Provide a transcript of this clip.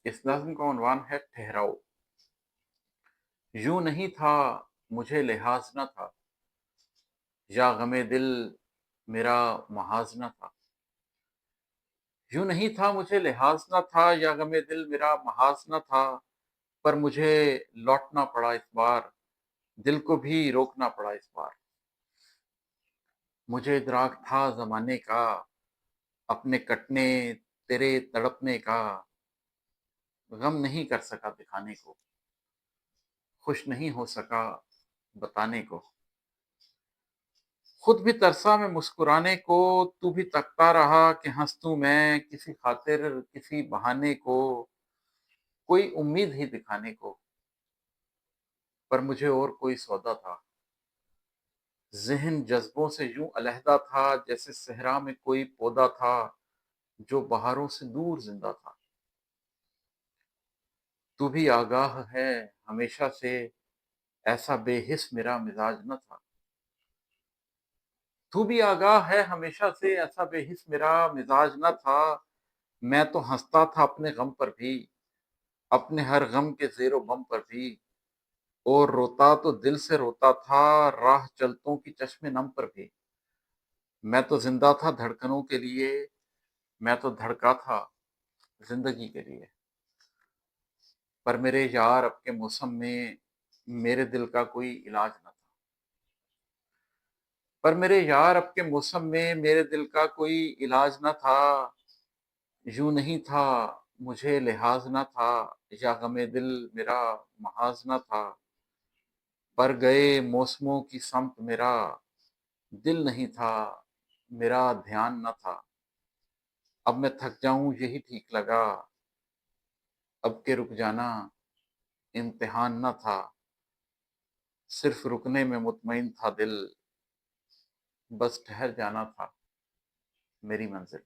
इस नज़्म का उन्वान है ठहराओ। यूं नहीं था मुझे लिहाज न था, या गमे दिल मेरा महाज न था। यूं नहीं था मुझे लिहाज न था, या गमे दिल मेरा महाज न था। पर मुझे लौटना पड़ा इस बार, दिल को भी रोकना पड़ा इस बार। मुझे इदराक था ज़माने का, अपने कटने तेरे तड़पने का। गम नहीं कर सका दिखाने को, खुश नहीं हो सका बताने को। खुद भी तरसा मैं मुस्कुराने को, तू भी तकता रहा कि हंस दूं मैं किसी खातिर किसी बहाने को, कोई उम्मीद ही दिखाने को। पर मुझे और कोई सौदा था, ज़हन जज्बों से यूं अलहदा था, जैसे सहरा में कोई पौधा था जो बहारों से दूर जिंदा था। तू भी आगाह है हमेशा से, ऐसा बेहिस मेरा मिजाज न था। तू भी आगाह है हमेशा से, ऐसा बेहिस मेरा मिजाज न था। मैं तो हंसता था अपने गम पर भी, अपने हर गम के ज़ेरो बम पर भी। और रोता तो दिल से रोता था, राह चलतों की चश्मे नम पर भी। मैं तो जिंदा था धड़कनों के लिए, मैं तो धड़का था जिंदगी के लिए। पर मेरे यार अब के मौसम में मेरे दिल का कोई इलाज न था। पर मेरे यार अब के मौसम में मेरे दिल का कोई इलाज न था। यूं नहीं था मुझे लिहाज न था, या गमे दिल मेरा महाज न था। पर गए मौसमों की समत मेरा, दिल नहीं था मेरा ध्यान न था। अब मैं थक जाऊं यही ठीक लगा, अब के रुक जाना इम्तिहान न था। सिर्फ रुकने में मुतमईन था दिल, बस ठहर जाना था मेरी मंजिल।